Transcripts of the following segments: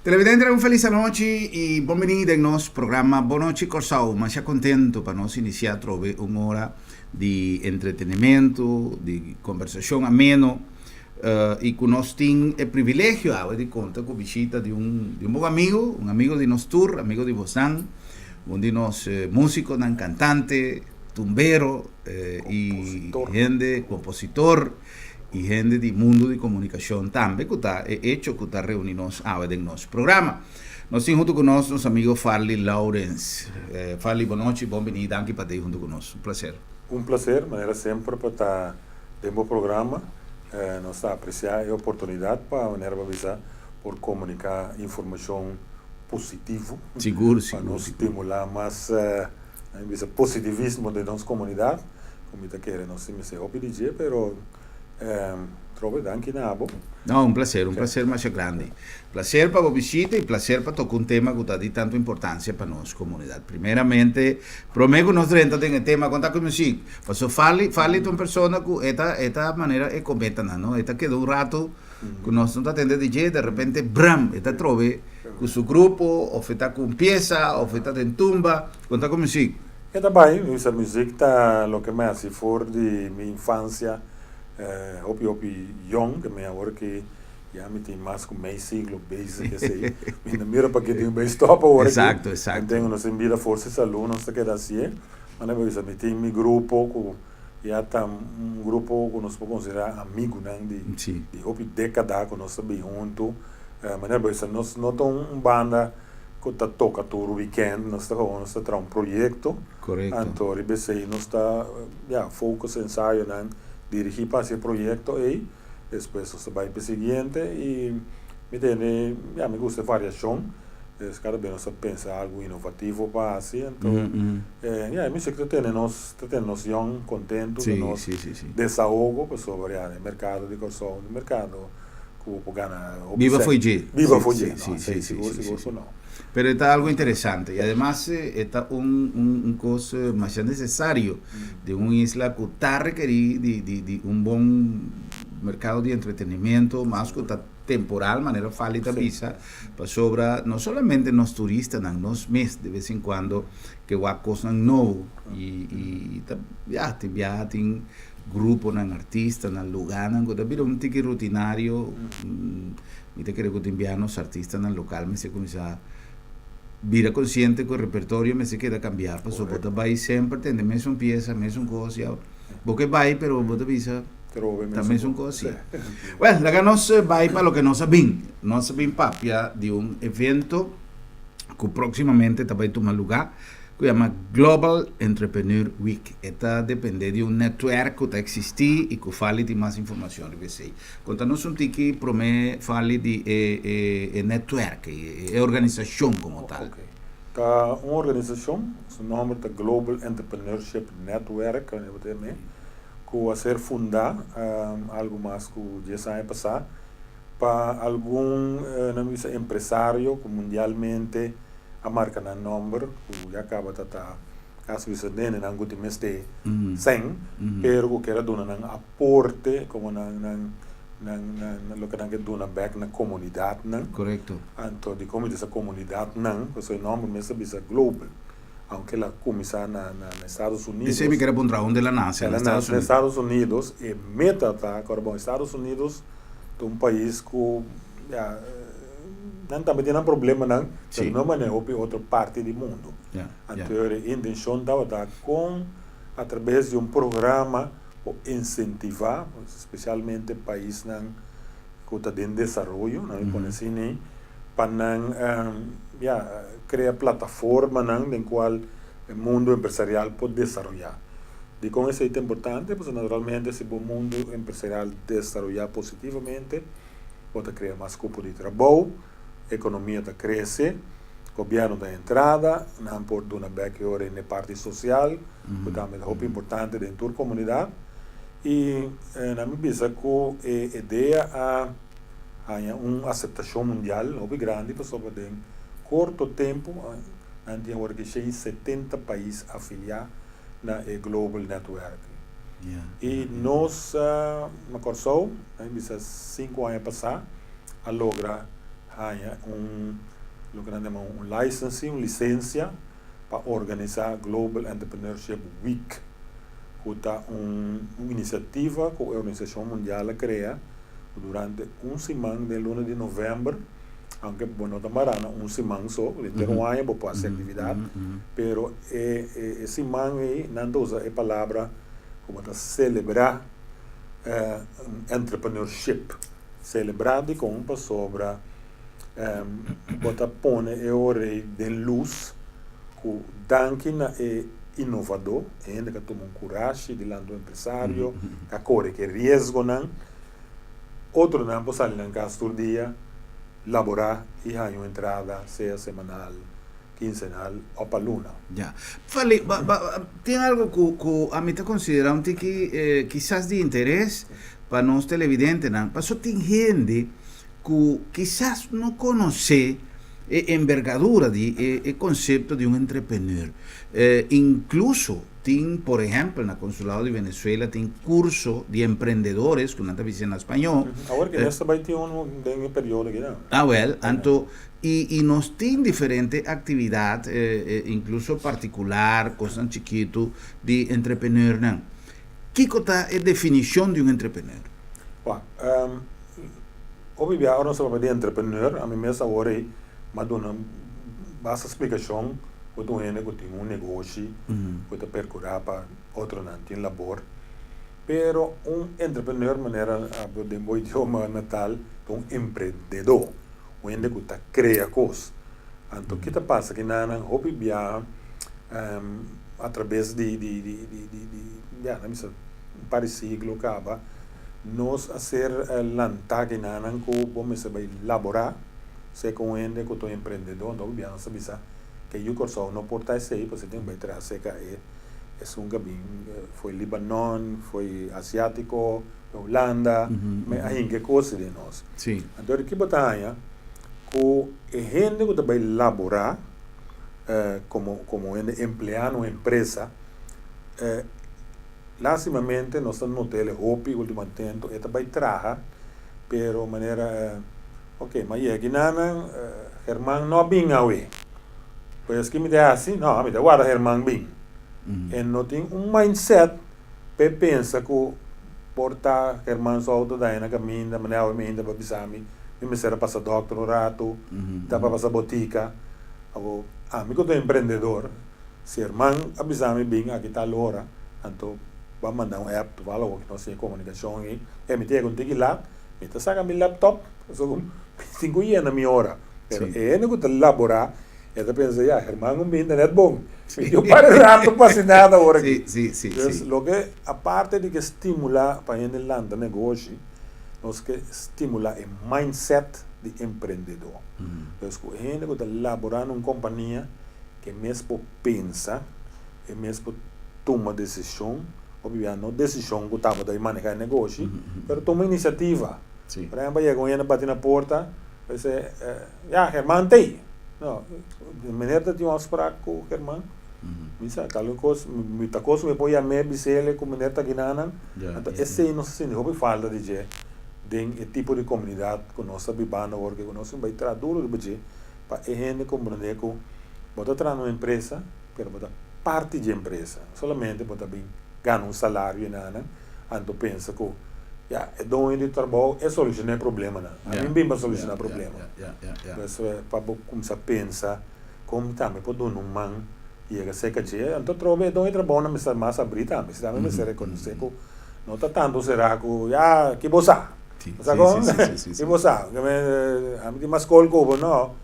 Televidente, un feliz noche y bienvenido en nuestro programa Boa Noite Corsao. Mas ya contento para nos iniciar trove una hora de entretenimiento, de conversación ameno y con nos tiene el privilegio de contar con visita de un buen amigo, un amigo de nos tour, amigo de Bosan, un de nos músico, un cantante, tumbero y gente, compositor y gente del mundo de comunicación también que está hecho que está reunidos en nuestro programa. Nos estamos junto con nuestros amigos Farley Lawrence. Farley, buenas noches, bienvenido aquí para ti junto con nosotros. Un placer. Un placer, maneira sempre para estar dentro do programa. Nós está a apreciar a oportunidade para maneira para por comunicar informação positiva. Seguro, para seguro. nos estimular mais positivismo de nossa comunidade. Como está querendo, nós temos esse dia, pero trovo danke nabo. No, un placer más grande. Placer para visita y placer para tocar un tema que está de tanta importancia para nuestra comunidad. Primeramente, prometo nos entramos en el tema contar con música. Pasó Farley es una persona que esta manera es competente, ¿no? Esta quedó un rato que nos está atendiendo DJ, de repente, bram, esta trove con su grupo, o está con pieza, o está en tumba, contar con música. Está bem, essa música está lo que me hace for de minha infância. Op jong, que agora que já me tem mais com meio siglo bezig gezeten. In de midden para que tem bem stoppen hoor. Exacto. Tenho nos envia forças alunos que queda assim. Mas não é isso, me tem meu grupo que já tá grupo que nós podemos considerar amigo, né? De op década que nós estamos junto. Mas não é isso, nós não temos banda que tá toca todo weekend, nós estamos um projeto. Correto. Então, nós está focus ensaio, né? Dirigir para esse projeto aí, depois você vai para o seguinte e me gusta variação, cada vez você pensa algo inovativo para assim, então, me sei que tem noção, contento, sí, nós desahogo sobre o mercado de consumo, o mercado que gana. Viva Fuji. Viva Fuji, sí. Pero está algo interesante y además está un cosa más necesario de una isla que está requerido de un buen mercado de entretenimiento, más que está temporal, manera falita visa, para sobra no solamente los turistas, nos mes de vez en cuando que va cosas nuevas y ya tienen grupo, artistas, lugar, que está un tique rutinario, y te quiero que te los artistas local, me se comienza vira consciente que el repertorio me se queda cambiar, pues vos vais siempre, tenés mesmo pieza, mesmo cosa, vos que vais, pero vos te visa, también son cosas. Bueno, la que nos vais para lo que no sabían papia de un evento que próximamente está a tomar lugar, que se llama Global Entrepreneur Week. Esta depende de un network que está existir y que fale de más información. Contanos un tiki promete fale de network, organización como tal. Tá uma organização, o nome é Global Entrepreneurship Network, que vai ser fundar algo mais que já anos passado para algum empresário que mundialmente a marca na número, que já acaba de estar caso isso nem na última mês de 100, pero que era dona um aporte como na lo que não que dona back na comunidade, não? Correto. Então de como essa comunidade não, que o nome mesmo é global, aunque ela começa na Estados Unidos. Esse me quer pôr onde ela nasce, nos Estados Unidos e meta tá, agora bom, Estados Unidos é um país que não também tem problema não, não é outra parte do mundo. Então a intenção estava com através de um programa para incentivar, especialmente países que estão em desenvolvimento, não assim, para criar plataforma em qual o mundo empresarial pode desenvolver. E com isso é importante, porque naturalmente se o mundo empresarial desenvolver positivamente, pode criar mais campo de trabalho, a economia está crescendo, o governo da entrada, não por uma background na parte social, que também é muito importante dentro da comunidade. E na minha visão, a ideia é uma aceitação mundial muito grande, porque em curto tempo, antes agora que tem 70 países afiliados na Global Network. E nós, na Corsou, em 5 anos passados, a lograr há lo que nós chamamos licensing, licença para organizar Global Entrepreneurship Week, que é uma iniciativa que a Organização Mundial cria durante uma semana de luna de novembro, aunque bueno tamarana uma semana só, ter um ano para fazer atividade, pero essa semana aí não usa a palavra como para celebrar entrepreneurship, celebrar de compra sobre botar pone o rei de luz que danquina é inovador, ainda que toma coragem de lá do empresário, que corre que risco não, outro não pode sair em casa todo dia, laborar e há uma entrada, seja semanal, quinzenal ou para luna. Ya. Fale, tem algo que a mim está considerando que quizás de interesse para nós televidentes, não? Passou tem gente que quizás não conhece a envergadura de conceito de um entrepreneur. Incluso tem, por exemplo, no Consulado de Venezuela tem curso de empreendedores que não está dizendo em espanhol. Agora que nessa vai ter um período aqui, não? Well, então e nós tem diferentes atividades, incluso particular, coisas chiquito de entrepreneur, não? Que é a definição de um entrepreneur? Obviamente, agora nós vamos de entrepreneur, a mim mesmo agora aí, mas dou uma basta explicação, que tu tem um negócio, que tu percurar para outro não tem labor, pero entrepreneur maneira de meu idioma natal, um empreendedor, onde que tu cria coisas. Então, o que te passa que não obviamente através um par de siglo acaba nós fazer lantar que não que vamos elaborar se com ele que estou empreendedor não obviamente sabe que eu corso não pode estar aí porque tem que trazer que é um caminho foi Líbano foi asiático Holanda mas aí que coisa de nós sim então o que batalha que a gente que vai elaborar como emplear uma empresa lastimamente nós estamos no tele hopi ultimamente é vai trabalhar pero maneira ok mas é que nana Herman não bem awe pois que me dá assim não me dá guarda Herman bem e não tem mindset para pensar que portar Herman só auto daí na caminho da maneira me ainda para bisami me será passar doctorado dá para passar botica amigo do empreendedor se Herman avisame bem aqui está a hora então vamos mandar um app para o que nós temos comunicação aí me tem que ir lá me está sacando meu laptop só 5 dias na minha hora pero é não que elaborar é da pensar Herman bem internet bom eu para rato para nada agora sim lo que a parte de que estimular para ele lá no negócio nós que estimular o mindset de empreendedor então a gente que elaborar uma companhia que mesmo pensa e mesmo toma decisão obviamente não decisão que estava de manejar o negócio mas toma iniciativa por exemplo chega alguém bate na porta vai ser Herman tem não de maneira que eu esperar com Herman misa kalau muita coisa me põe a me bisele com maneira que não então esse não se não falta de o tipo de comunidade que nós vivamos agora que nós vai trazer duro de para a gente compreender que bota entrar numa empresa pero bota parte de empresa solamente bota bem ganha salário e nada então pensa que é dono de trabalho é solucionar problema não a mim bem para solucionar problema então para começar a pensar como também pode um man e é seca de então trobe dono de trabalho não me está mais abrir também se também me será reconhecer que não está tanto será que bossa que bossa a mim mais colco não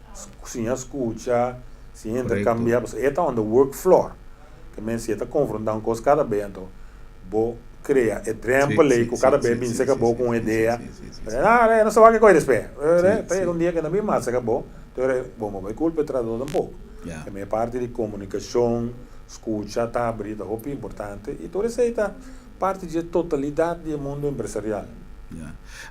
sim escuta sim intercambiar é tá on the work floor que me se está confrontando com cada vez então vou criar exemplo aí que cada vez se acabou com uma ideia não sei o que coisa espera tem dia que não me mais acabou então vamos vai culpa traduzir um pouco que minha parte de comunicação escuta tá abrida é importante e toda essa parte de totalidade do mundo empresarial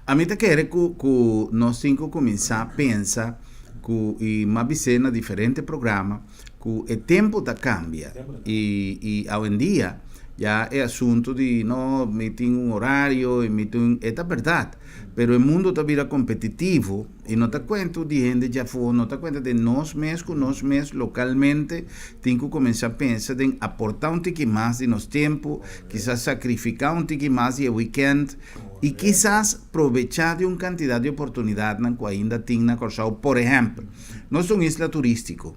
a mim te quer que nós cinco começar a pensar que mais cena diferente programa que o tempo cambia e hoje em dia ya é assunto de, no, me tem horário, me tem, é verdade. Pero o mundo está vira competitivo e não está conta de gente já foi, não está conta de nós mesmos localmente, tem que começar a pensar em aportar um tique mais de nosso tempo, quizás sacrificar um tique mais de weekend e quizás aproveitar de uma quantidade de oportunidades que ainda tem na Corsao. Por exemplo, nós somos isla turístico.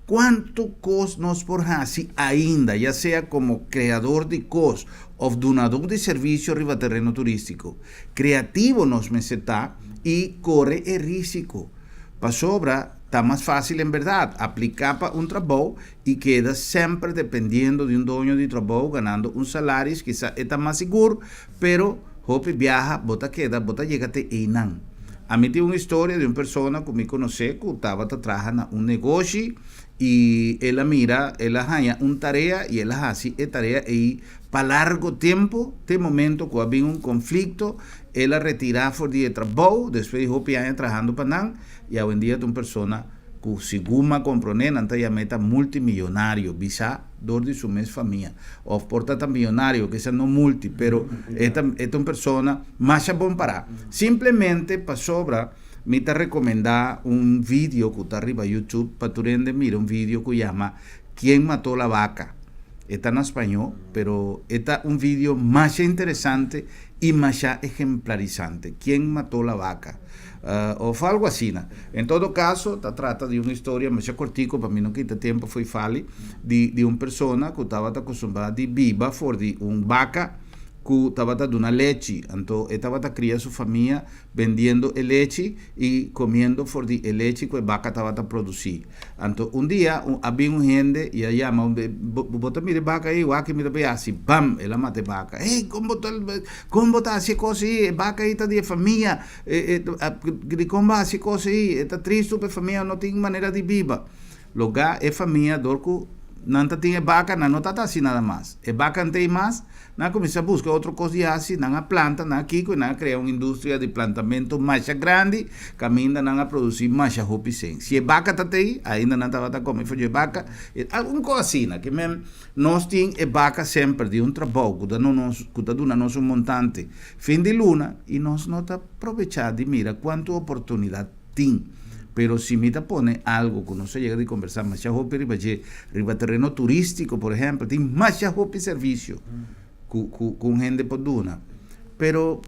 Quanto custa nós por fazer ainda, já seja como criador de cos ou donador de serviço riba terreno turístico? Criativo nós está e corre o risco. Para sobra, está mais fácil, em verdade, aplicar para um trabalho e queda sempre dependendo de um dono de trabalho, ganhando um salário, quizás está mais seguro, pero hope viaja, bota chega até aí não. A mim tem uma história de uma pessoa que me conhece que estava trabalhando um negócio e ela mira, ela ganha uma tarefa e ela faz a tarefa e para largo tempo, tem momento que havia um conflito, ela retira fora de trabalho, depois de anos trabalhando para não, e hoje em dia tem uma pessoa que seguma compreende, então já meta multimilionário, bisa dor de sua mesma família, ou porta milionário, que seja não multi, pero esta uma pessoa mais bom para. Simplesmente para sobra, me está recomendar um vídeo que está arriba no YouTube, para tu rende mira um vídeo que chama Quem Matou a Vaca. Está en espanhol, pero está un vídeo más interesante y más ejemplarizante. ¿Quién mató la vaca? O algo así. En todo caso, se trata de una historia más cortico, para mí no quita tiempo, fue fali, de una persona que estaba acostumbrada a vivir por una vaca que estaba dando leche. Entonces, estaba criando su familia vendiendo leche y comiendo por de leche que la vaca estaba producindo. Entonces, un día había un gente y ella llama, bota mire vaca ahí, vaca mira para así, bam, ella mata vaca. Hey, ¿cómo está así cosa ahí? Vaca ahí está de familia, ¿cómo va así cosa ahí? Está triste para familia, no tiene manera de vivir. Luego, es familia, dorco, não tinha vaca, não está assim nada mais. E vaca não tem mais, não começa a buscar outra coisa assim, não a planta, não aqui, não cria uma indústria de plantamento mais grande, que ainda não a produzir mais roupa sem. Se a vaca está aí, ainda não estava a comer foi vaca, alguma coisa assim, que mesmo nós temos a vaca sempre de um trabalho, que está dando nosso montante fim de luna, e nós não está aproveitando de mira quanta oportunidade tem. Pero si me pone algo que no se llega a conversar, más riba terreno turístico, por ejemplo, tiene más servicio con gente por duna. Pero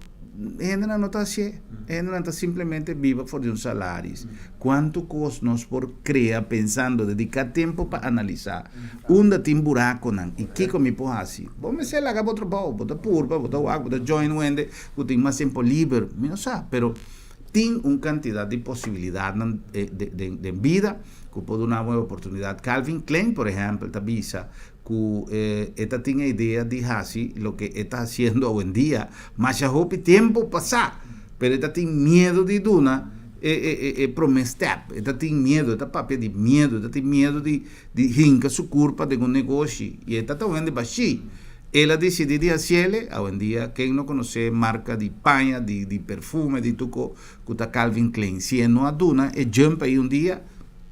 gente no está así, gente no está simplemente viva por un salario. ¿Cuánto costa nos por crear pensando, dedicar tiempo para analizar? ¿Dónde tiene buraco? ¿Y qué con mi puedo hacer? Vamos a hacer la otro bao, bota purpa, bota agua, bota join wende, que tiene más tiempo libre, no sé, pero tem uma quantidade de possibilidades de vida, que pode dar uma boa oportunidade. Calvin Klein, por exemplo, avisa que esta tem a ideia de fazer o que está fazendo hoje em dia, mas já houve tempo passar, mas esta tem medo de dar promise step, esta tem medo, esta papel de medo, esta tem medo de rincar sua culpa de um negócio, e esta está vendo baixo. Ela decidiu de fazer, hoje em dia, quem não conhece marca de panha, de perfume, de tudo, que está Calvin Klein. Se não a duna, é jump aí um dia,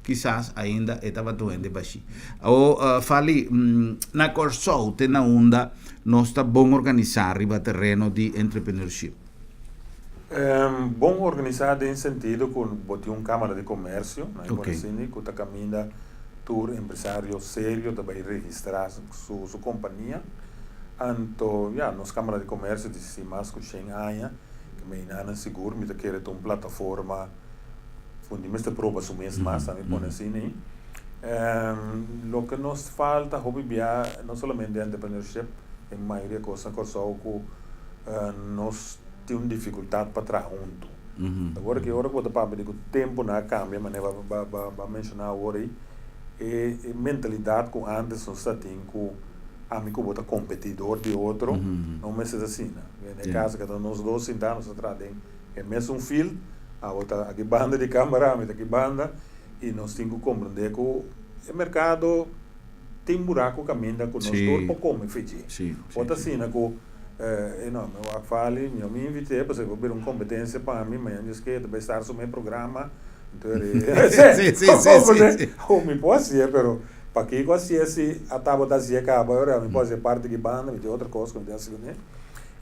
quizás ainda estava doendo baixo. Ou fale, na Corsao, tem na onda, nós está bom organizar riba terreno de entrepreneurship. Bom organizado em sentido que botou uma câmara de comércio, Okay. que está caminhando tour empresário sério, também registrar sua companhia. Então, nas câmaras de comércio, de mais que tem aia, que me ainda seguro, me querer uma plataforma, onde me está prova o mês mais, também põe assim, né? O que nos falta, hobby bia, não somente de entrepreneurship, em maioria coisa, que nós temos dificuldade para trabalhar junto. Agora que eu vou para o tempo na cambia, mas vai mencionar agora aí, é mentalidade que antes nós tínhamos amigo bota competidor de outro, não é assim, né? No caso que nós dois sentamos atrás é mesmo fio, a outra aqui banda de câmera, aqui banda, e nós temos que compreender que o mercado tem buraco caminho com nós todos para como fazer. Outra cena que não, eu falo, eu me invitei para ver uma competência para mim, mas eu disse que vai estar no meu programa, então sim. me pode ser, pero para que quase esse a tábua da zia acaba, agora me pode ser parte de banda, me tem outra coisa, como assim, né?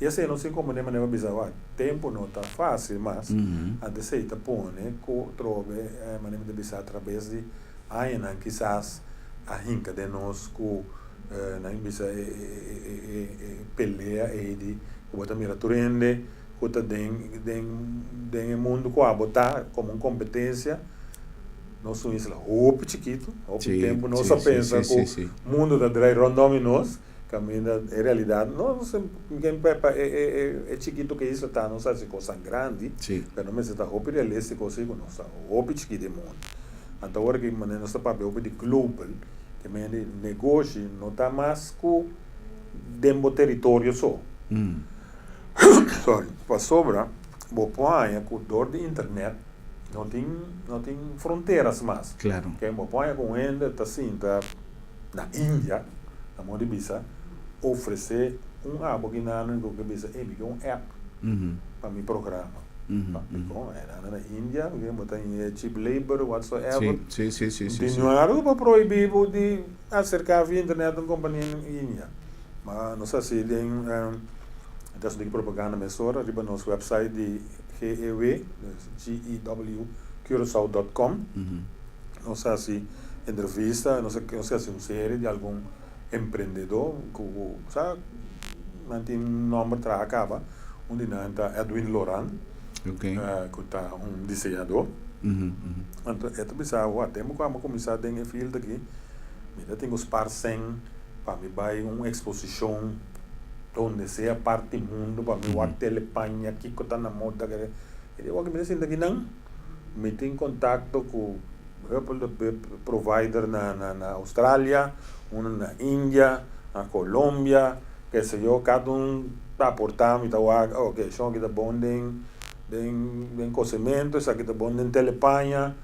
E assim, não sei como nem maneira bizarra, tempo não tá fácil, mas a receita põe, né, com trobe, maneira de bizarra através de ainda quizás a rinca de nós com na bisa pelea e de o bota mira turende, o ta den mundo com a botar como uma competência. Nós somos isla roupa chiquito, ao tempo nós só pensa que o mundo da drai rondom nós, caminha é realidade. Nós ninguém é chiquito que isso tá, não sabe se coisa grande, mas não se tá roupa realística consigo, não sabe roupa chiquito do mundo. Então agora que maneira nossa papel de global, que meio negócio não tá mais com dentro território só. Sorry, para sobra, vou pôr com dor de internet. Não tem fronteiras mais. Claro. Quem me põe com ainda tá assim, tá na Índia, na mão de bisa, oferecer abo que na que bisa um app para me programa. Na Índia, que botar em cheap labor, whatsoever. Sim. Continuaram para proibir de acercar via internet uma companhia em Índia. Mas não sei se tem então de propaganda mesora, riba nosso website de GEW, Curaçao.com. Não sei se entrevista, não sei se uma série de algum empreendedor que mantém nome para acaba, onde não está Edwin Loran, que está desenhador. Então, é bizarro, temos como começar a ter field aqui, ainda tem os parcem para me vai uma exposição onde seja parte do mundo para me ver telepanha aqui que está na moda ele vai me dizer que não me tem contato com o provider na Austrália, na Índia, na Colômbia, que sei eu, cada está aportando e está ok, só que está bom de cozimento, isso aqui está bom de telepanha,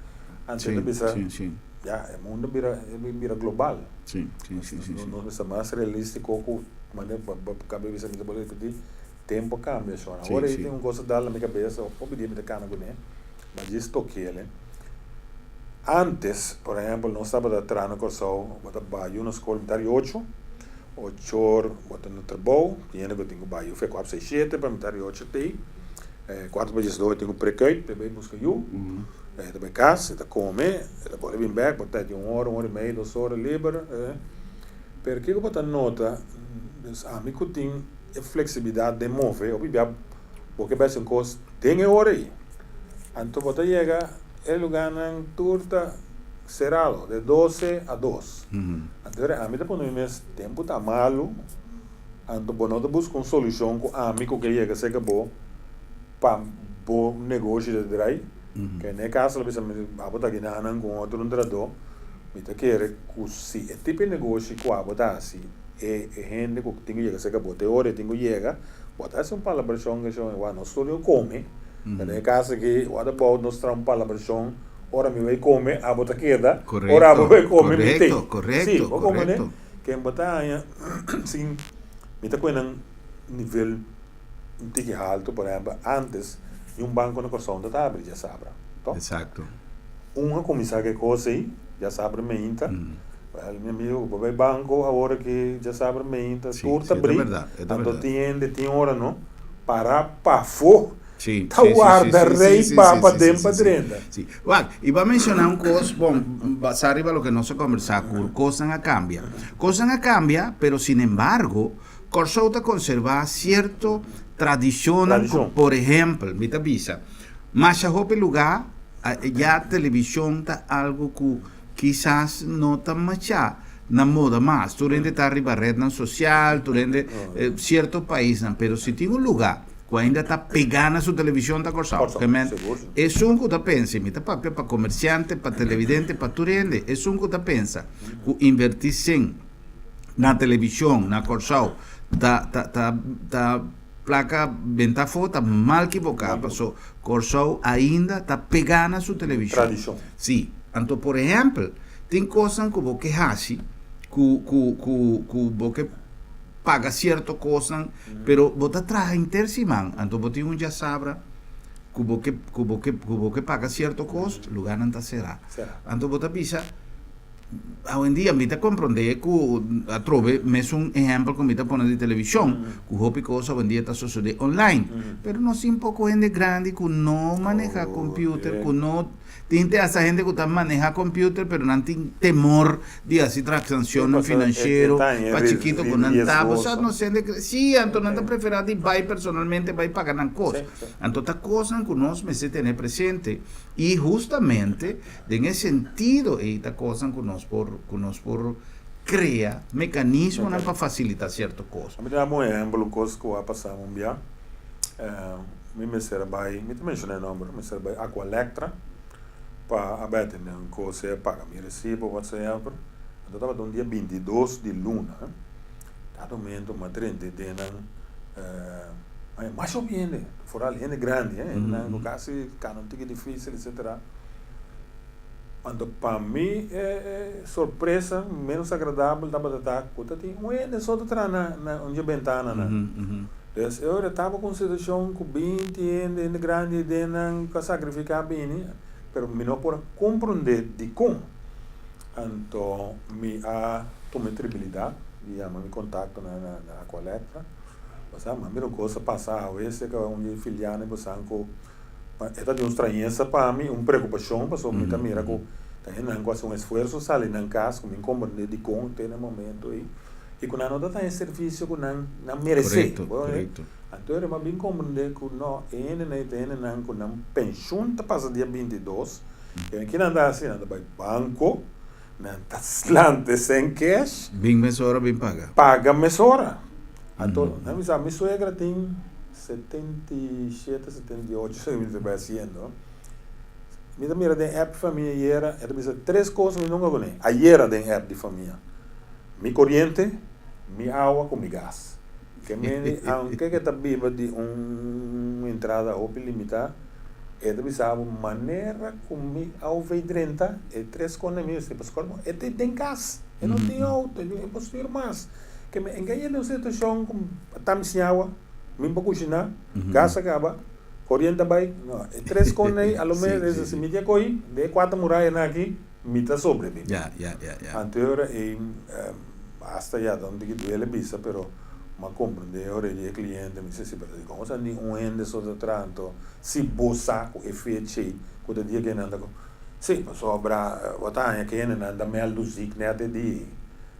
antes de pensar o mundo vira global. Não é mais realístico mas cabeça me trabalha que tempo cambia só agora tem uma coisa da minha cabeça eu pedir me cana com ele mas isto que ele antes por exemplo não estava da trana Curaçao bota baio na escola militar 8 horas bota no trabalho tinha que tenho baio foi 4 6 7 para militar 8 tem 4 vezes 2 tenho precoito bebê busca eu também casa tá comer tá pode vir back botar de 1 hora e meia 2 horas livre porque eu botar nota a mim que tem flexibilidade de mover, porque vai ser um coisa tem hora aí. Então você chega é lugar na turta cerrado de 12 a 2. Então a mim depois no mês tempo tá malo. Então você não busca uma solução com a mim que chega ser bom para o negócio de drive. Que nem caso você vai botar aqui na com outro entrador. Então quer que se é tipo de negócio que vai botar assim gente que tem que chegar se acabou de hora tem que chegar botar um palavrão que chama não só eu come na casa que o adaptado nós traz palavrão ora me vai comer a botar queda ora vai comer correto quem botar sim me tá com um nível um tique alto por exemplo antes de banco na Curaçao da tabra já sabe exato uma comissária que coisa aí já sabe menta meu amigo, vai banco agora que já sabe menta, turta brinca, então tem hora não, para fora, tá guarda rei para dentro para dentro. E vai mencionar um coisa, bom, basar arriba lo que nós conversar, coisa não cambia, pero sin embargo, Curaçao está conservar cierto tradición, por exemplo, mita bisa, mas a hope lugar, já televisión está algo que quizás não está machá na moda mais, tu rende está arriba rede social, tu rende certo país, pero se tem um lugar que ainda está pegando a sua televisão da Curaçao, é um que está pensando, para comerciante, para televidente, para tu rende, é um que está pensando, que invertir sem na televisão, na Curaçao, tá placa venta foto mal equivocada, so Curaçao ainda está pegando a sua televisão. Tradição. Sim. Então, por exemplo, tem coisas que você faz, que você paga certa coisa, mas você traz intersimão. Então, você já sabe que você paga certa coisa, o lugar não está cerrado. Então, você pensa, hoy en día me está comprender que a trove me es un ejemplo que me está poniendo de televisión que hopi cosa hoy en día está sucediendo online pero no sin poco gente grande que no maneja computer que no tiene esa gente que está maneja computer pero no tiene temor de hacer transacciones financieras para chiquito con una tabla o sea no sé sí entonces no prefiero de vai personalmente vai pagar una cosa entonces esta cosa que nos me se tener presente y justamente en ese sentido esta cosa que nos por crea mecanismos para facilitar ciertas cosas. A mí me da un ejemplo, cosa que va a pasar un día. Me serve, me mencioné el nombre, me serve Aqualectra para abater una cosa paga mi recibo, whatsoever. Então estava no dia 22 de luna. Cada momento, uma trente denan, mais ou menos, fora gente grande, no caso, não tinha difícil, etc. Quando para mim surpresa menos agradável da batata quando tem só de trás na onde ventana então eu estava com situação com 20 gente grande de não sacrificar bem pero me não por compreender de como então me a tomei tribilidade e a me contato na Aqualectra mas a primeira coisa passar esse que onde filial né você com esta de uma estranheza para mim preocupação para me também com não quase esforço sale na casa com me compreender de como tem no momento e quando não dá esse serviço que não merece correto então eu bem compreender que não não com não pensão tá passa dia 22 e aqui não dá assim não vai banco não tá slante sem cash bem mesora bem paga mesora então a minha sogra tem 77, 78 se me vai haciendo mira den app família era três coisas que não ganhei era den app de família mi corriente mi água com mi gás que me aunque que tá viva de entrada ou limitada precisava maneira com mi água hidrenta três coisas mesmo se pastor tem gás eu não tenho outro eu posso ir mais que me enganhei na situação com tam sem água me pouco cozinhar gás acaba corriente vai três coisas aí a lo menos se me dia coi de quatro muralhas aqui me tá sobre ya anterior hasta ya donde que duele visa pero ma comprende ora il cliente mi se per come sa ni ende sotto tanto si bossa e fece quando dia che anda sì ma sobra watanya che ne anda me al luzik ne ate di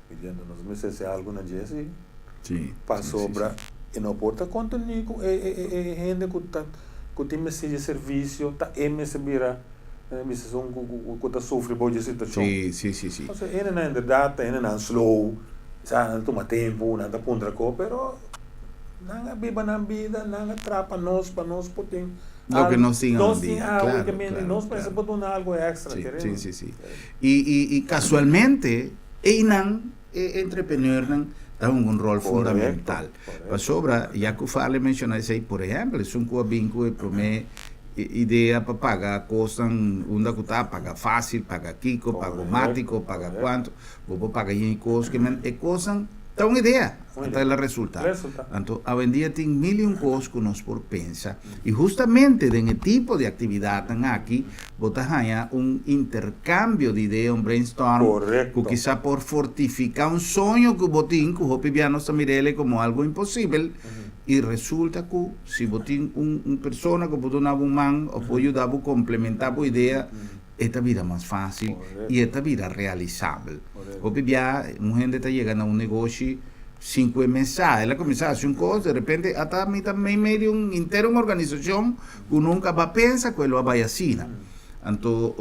dicendo non so se alguna jesi sì pa sobra e non porta contenuto e gente con ti messi di servizio ta ms bira mi se son con soffre poi di situazione sì also è una data è una slow sa tu ma tempo nada punta co però nanga biba na vida nanga trapa nos pa nos potem lo que nos sigan claro nos pensa botar algo extra sí y casualmente einan entrepreneur da un rol fundamental para sobra ya que fale mencionar isso aí por exemplo es un vinco para me ideia para pagar costas onde que tá paga fácil paga kiko paga automático paga quanto vou pagar em coisas que é coisa tá uma ideia até o resultado então a vendia tem mil coisas que nós por pensa e justamente nesse tipo de atividade aqui botar ganhar intercâmbio de ideia brainstorm que quizá por fortificar sonho que botin que o piano está mirele como algo impossível e resulta que se botin persona que botou na man ou pode ajudar a complementar a ideia esta vida mais fácil e esta vida realizável o piano uma gente está chegando a negócio 5 mensajes, ela começa a fazer uma coisa, de repente, até também meio inteira uma organização que nunca vai pensar que ela vai assim. Então,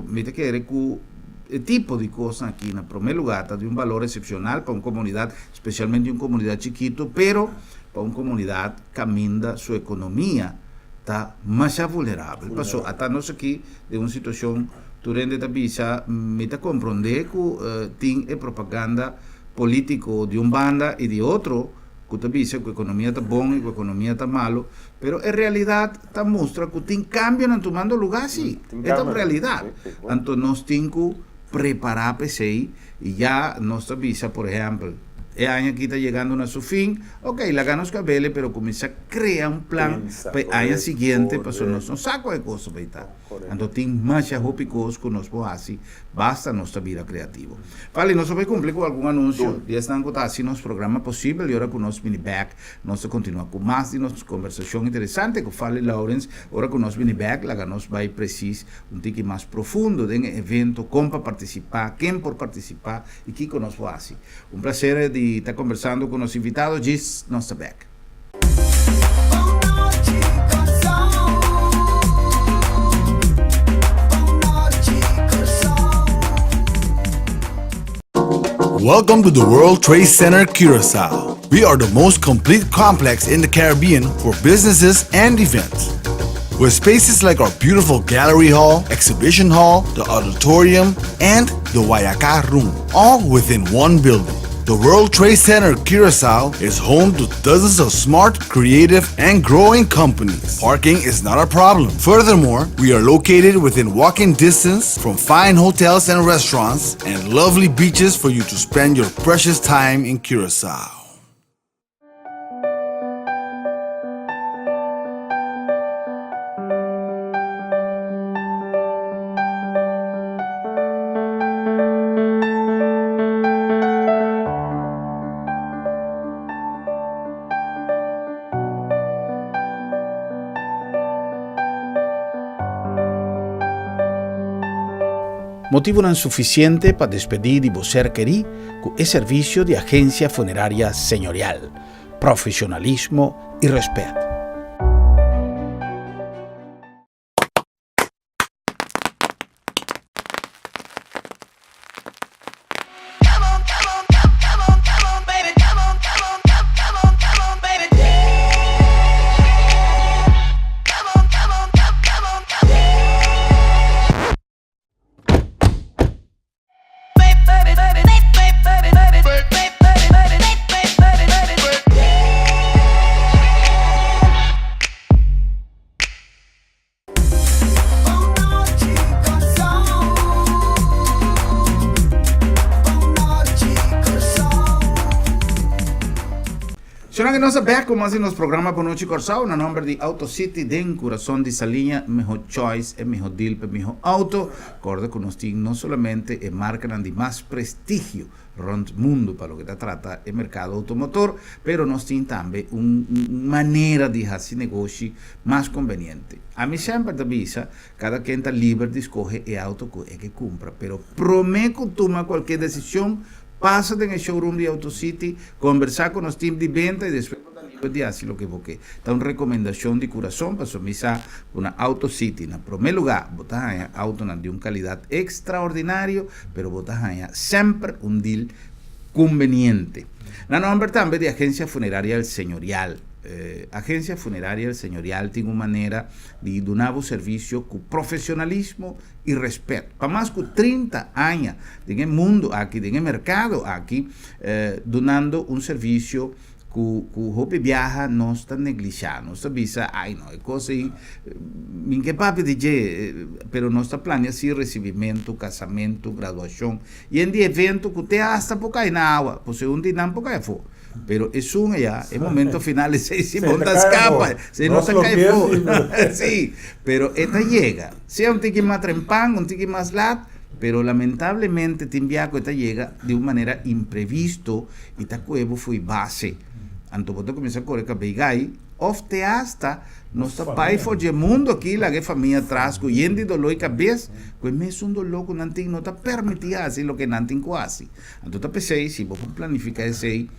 me te quero que o tipo de coisa aqui, em primeiro lugar, está de um valor excepcional para uma comunidade, especialmente uma comunidade chiquita, pero para uma comunidade que caminha sua economia, está mais vulnerável. Passou até nós aqui de uma situação, durante a visa, me te compreender que tem propaganda político de banda e de outro que te dice que a economia está bom e que a economia está malo, pero en realidad te mostra que tem cambio en tomando lugar, sí, esta es realidad. Entonces nos tenemos que preparar para isso e já nos avisa, por exemplo, el año aquí está llegando a su fin, ok, la ganos cabele, pero comienza a crear un plan para el año siguiente, para no saco de cosas, para estar. Entonces, tiene más cosas que nos así, basta nuestra vida creativa. Vale, no se puede cumplir con algún anuncio, ya están así nos programa posible, y ahora con nos mini back, nos continúa con más de nuestra conversación interesante, con Fale Lawrence, ahora con nos mini back, la ganos va a ir preciso, un tique más profundo, de evento, como para participar, quién por participar, y quién con nos así. Un placer de estar conversando con los invitados, Gis, no está back. Welcome to the World Trade Center Curaçao. We are the most complete complex in the Caribbean for businesses and events. With spaces like our beautiful gallery hall, exhibition hall, the auditorium, and the Wayaka room, all within one building. The World Trade Center Curaçao is home to dozens of smart, creative, and growing companies. Parking is not a problem. Furthermore, we are located within walking distance from fine hotels and restaurants and lovely beaches for you to spend your precious time in Curaçao. Motivo non suficiente para despedir y vocer querí con el servicio de agencia funeraria señorial, profesionalismo y respeto. Será que nós sabemos como assim nos programas por noite Corsao, na nome de Auto City, den coração de salinha, melhor choice, é melhor deal para melhor auto. Recorda que nós temos não somente a marca de mais prestígio rond mundo para o que trata o mercado automotor, pero nós temos também uma maneira de fazer negócio mais conveniente. A mim sempre avisa, cada quem está livre de escolher o auto que compra, pero prometo tomar qualquer decisão. Passa en el showroom de AutoCity, conversar con los teams de venta y después de hacer lo que busque. Está una recomendación de corazón para sumisar una AutoCity. En primer lugar, botas auto de una calidad extraordinaria, pero botas siempre un deal conveniente. La nombre también de Agencia Funeraria El Señorial. Agencia Funeraria El Señorial tiene una manera de dar un servicio con profesionalismo y respeto. Para más de 30 años en el mundo aquí, en el mercado aquí, donando un servicio que o viaja no está negligiando, no está visa, ay no, es cosa ahí, que papi DJ, pero no está planeando así recibimiento, casamento, graduación, y en el evento que usted hasta poca en agua, pues un día no poca de fuego. Pero es el momento final, se monta escapa, se no se cae fuego. Sí, pero esta llega, sea un tiki más trempán, un tiki más lat, pero lamentablemente Timbiaco esta llega de una manera imprevisto y esta cuevo fue base. Antopoto comienza a correr cabegay, ofte hasta nossa pai foi de mundo aqui, lá que família traz, com gente dolor e cabeça, com mesmo um dolor que não tem, não está permitido assim, o que não tem quase. Então, eu pensei, se vou planificar isso aí,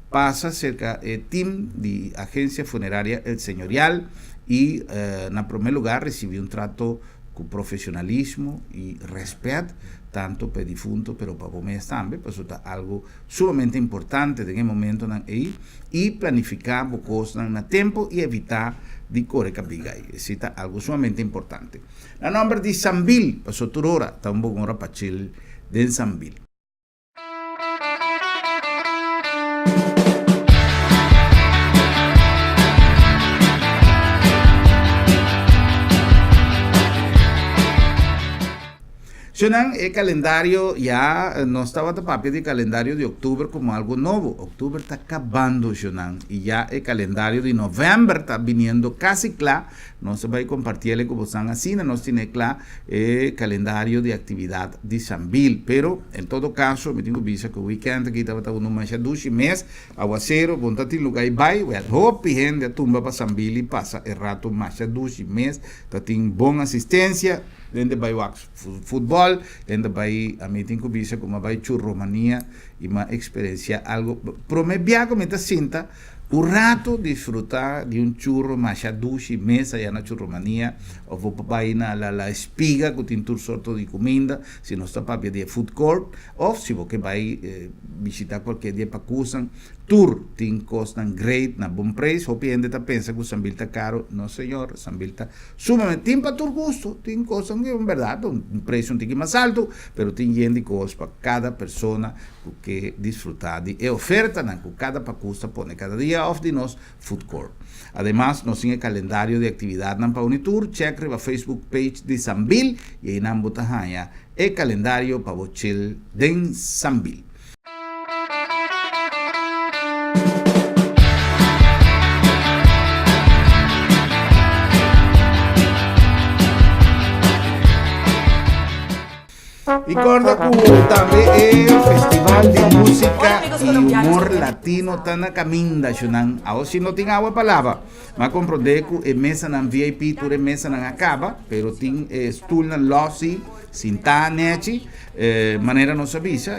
pasa cerca del team de Agencia Funeraria El Señorial y en primer lugar recibí un trato con profesionalismo y respeto tanto para el difunto pero para mí también, pues eso es algo sumamente importante en el momento ahí y planificar cosas en tiempo y evitar de correr cabigay. Eso es algo sumamente importante. La nombre de Sambil, pasó tu hora, está un poco hora para chill de Sambil. Xonan, el calendario ya no estaba de papel de calendario de octubre como algo nuevo. Octubre está acabando, Xonan, y ya el calendario de noviembre está viniendo casi claro. No se va a compartirle como están así, no tiene claro el calendario de actividad de Sambil. Pero en todo caso, me tengo visa que el weekend aquí estaba uno más y mes, aguacero, pontate en lugar y bye, voy a hope gente tumba para Sambil y pasa el rato más y mes, tiene buena asistencia. Dentro vai wax futebol, dentro vai a mim tem que ver como vai churromania e uma experiência algo promebia como está sinta o rato disfrutar de churro machadushi mesa ya na churromania ou vou vai na la espiga que tem tudo sorto de comida se não está para de food court ou se você vai visitar qualquer dia para Kusan tour tem costan great na bom preço ou ainda tá pensa que o Sambil tá caro não senhor Sambil tá sumamente tem para todo gosto tem costan que em verdade preço um pouquinho mais alto pero tem gente coisa para cada pessoa que disfrutar de oferta na que cada pacusta põe cada dia off de nos food court. Además, nos tiene calendario de actividad en Paunitur, check la Facebook page de Sambil y en Ambotajaya el calendario para bochil de Sambil. Y Corda también el Festival de Música y Humor Latino Tana Caminda, Xunan. Ahora si no tiene agua palabra, me comprende que mesa en VIP, tu mesa en acaba, pero tiene stool en lossy, cinta nechi, manera no se avisa,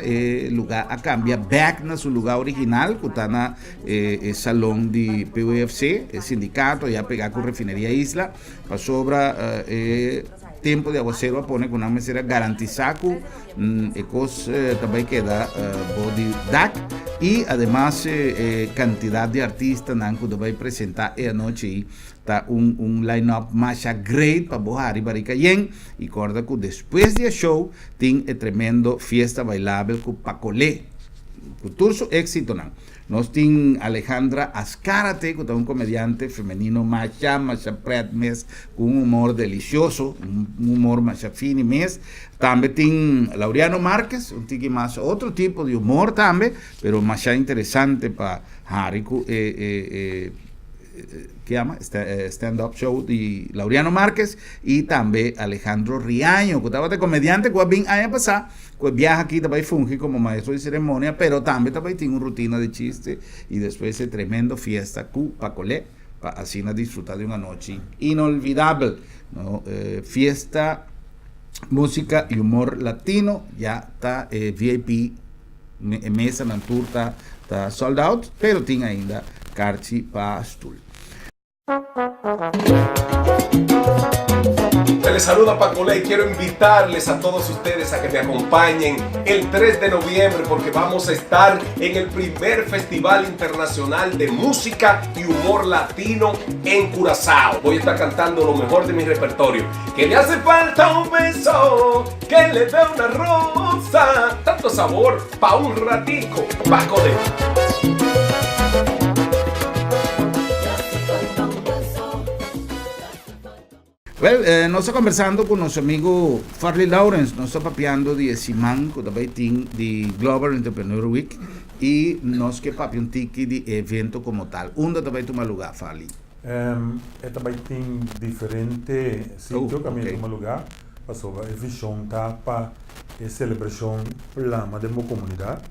lugar a cambia back na su lugar original, que está na salón de PUFC, el sindicato, ya pega con Refinería Isla, para sobra tempo de aguacero pone con una mesera garantizar que también queda body DAC y además cantidad de artistas que va a presentar esta noche y está un line-up más great para bojar y baricayen y recuerda que después del show tiene tremendo fiesta bailable con Pacolé todo su éxito nos tiene Alejandra Azcárate, que es un comediante femenino más pret mes, con un humor delicioso, un humor más fino mes. También tiene Laureano Márquez, un tiki más otro tipo de humor también, pero más interesante para Hariku. Que llama stand-up show de Laureano Márquez y también Alejandro Riaño, que estaba de comediante que bien año pasado, que viaja aquí también funge como maestro de ceremonia, pero también tiene una rutina de chiste y después de tremendo fiesta cu Pacolé, para así disfrutar de una noche inolvidable, ¿no? Fiesta, música y humor latino, ya está VIP, mesa, nanturta, está sold out, pero tiene ainda carchi para stool. Les saluda Pacolé y quiero invitarles a todos ustedes a que me acompañen el 3 de noviembre porque vamos a estar en el primer Festival Internacional de Música y Humor Latino en Curazao. Voy a estar cantando lo mejor de mi repertorio. Que le hace falta un beso, que le dé una rosa, tanto sabor pa' un ratico. Pacolé. Well, nós estamos conversando com nosso amigo Farley Lawrence, nós estamos papeando de Simán, que também tem de Global Entrepreneur Week, e nós que papeamos tiki de evento como tal. Onde também toma lugar, Farley? Também tem diferente sítio que também toma lugar, passou a visão tapa e celebração lama de uma comunidade.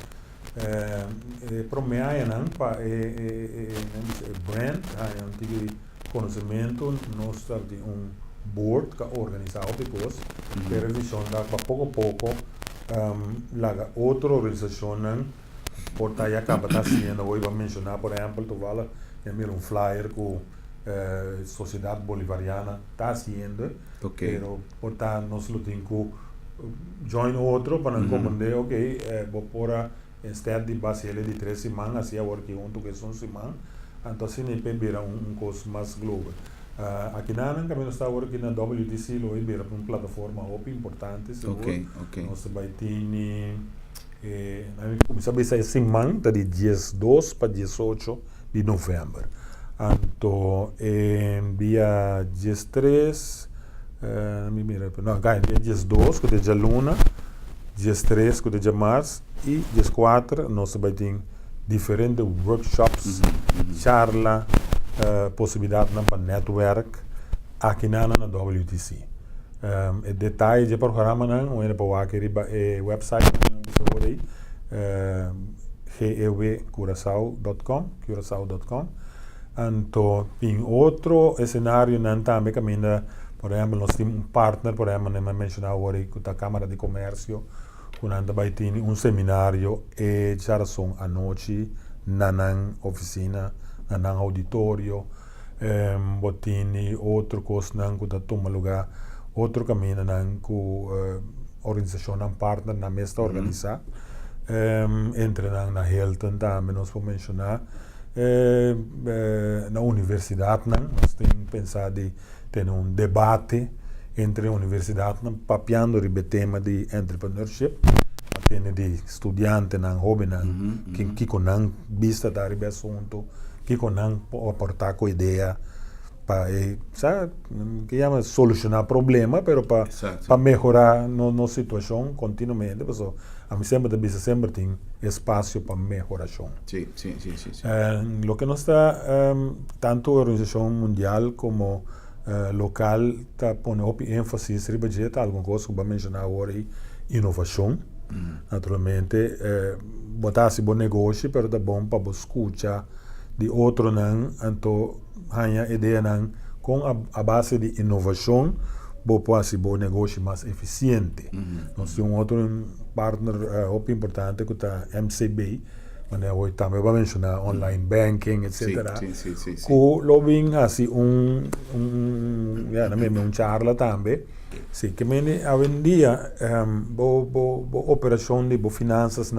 Para mim, para brand, conhecimento, nós temos board que organiza depois, pero visão da pouco a pouco, lá outra organização por tá já acaba fazendo, eu vou mencionar, por exemplo, tu fala, tem flyer com Sociedade Bolivariana está fazendo, pero por tá nós lo tem que join outro para compreender, vou por instead de base de 3 semanas, assim agora que junto que são semanas, então se nem vira coisa mais global. Aqui na Anã, também está agora aqui na WTC, lo vira uma plataforma importante, nós vai ter, começar a ser semana, de 12 para 18 de novembro. Então, dia 13 Não, dia 2, que é dia Luna, dia 3, que é dia Março, e dia 4, nós vamos ter diferentes workshops, charla, possibilidade para network, aqui na WTC. Detalhe do programa, não é para o website, gewcuraçao.com. Então, em outro cenário, também caminha, por exemplo, nós temos partner, por exemplo, não mencionar agora com a Câmara de Comércio, quando vai ter seminário e geração à noite, na oficina, na auditório, botini outro coisa que toma lugar, outro caminho com organização, partner, na mesa organizar, entre na Hilton também, nós vamos mencionar, na universidade, nós temos pensado de ter debate entre a universidade, papiando o tema de entrepreneurship, tem de estudante, jovem, que não vista da assunto, que não aportar com ideia, para que chama solucionar problema, para melhorar nossa situação continuamente. A mim sempre tem espaço para melhoração. Sim. O que nós está, tanto a organização mundial como local, está pondo ênfase sobre alguma coisa que vou mencionar agora, inovação. Naturalmente, botar-se bom negócio, mas é bom para escutar de outro, então, a ideia com a base de inovação, pode ser bom negócio mais eficiente. Nós temos outro partner importante que é MCB, mas hoje também vou mencionar online banking, etc. Sim. Com lobbying, assim, charla também. Sim, que hoje em dia, a operação de finanças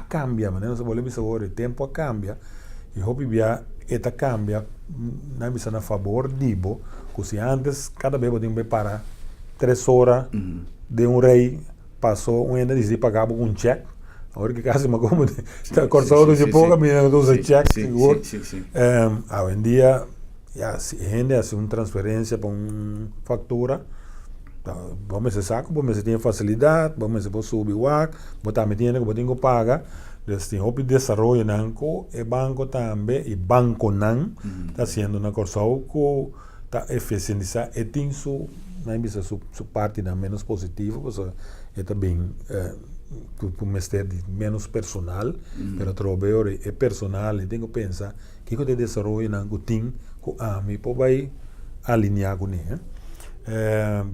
cambia, mas nós podemos dizer o tempo cambia, e hoje esta cambia, nós estamos a favor de que se antes, cada vez eu tenho que parar 3 horas de rei, passou ainda de pagava com cheque, agora que quase uma como está cortado de pouco, mas usa cheque, seguro. Hoje em dia, se rende uma transferência para uma fatura, vamos se saco, vamos se tem facilidade, vamos se subir o ar, botar metendo que tenho que pagar, tem o desenvolvimento nanco e banco também e banco está sendo uma coisa que está eficientizar e tem sua parte menos positiva, porque é também por menos personal, mas trabalho é personal e tenho que pensar que o desenvolvimento nanco tem que a mim vai alinhar com ele.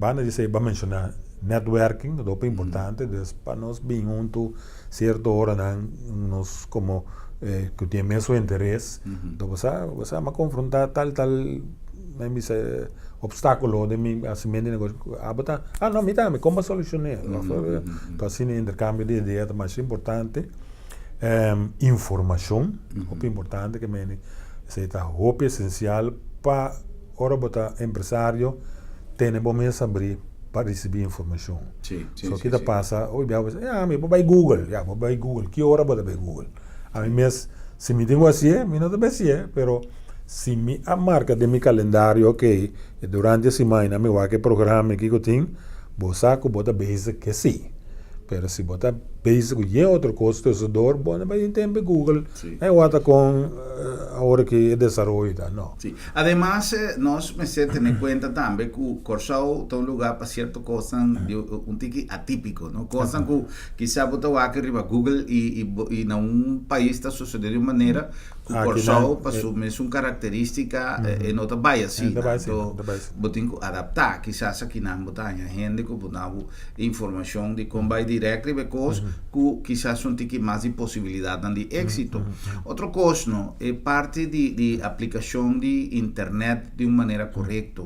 Vamos mencionar networking, é importante, para nós bem junto, certa hora, nós como que tem mesmo interesse, então você vai confrontar tal obstáculo de mim, assim, negócio, não, me dá, como solucionar? Então, assim, intercâmbio de ideias é mais importante, informação, é importante, que é essencial para o empresário ter bom mês abrir para receber informação. Só que passa, oi, vou vai Google, que hora vou vai Google? A mim mesmo, se me digo assim, me não deve ser, pero se me a marca de meu calendário, ok, e durante a semana me vai que programa que eu tenho, vou saco, bota basic que sim. Pero se botar basic e outro custo usador, bom, vai tempo Google. É outra com a hora que é desenvolvida, não. Sí. Además, nós temos em conta também que o Curaçao é lugar para certas coisas tique atípico, não? Coisas que quizá botar aqui riba Google e num país está sucedendo de maneira que o Curaçao passou mesmo característica em outra baía, assim. Então, botem que adaptar, quizás aqui não botar a gente que botar informação de como vai direto e coisas que quizás um tique mais de possibilidade de êxito. Outra coisa, não, é parte de aplicação de internet de uma maneira correta.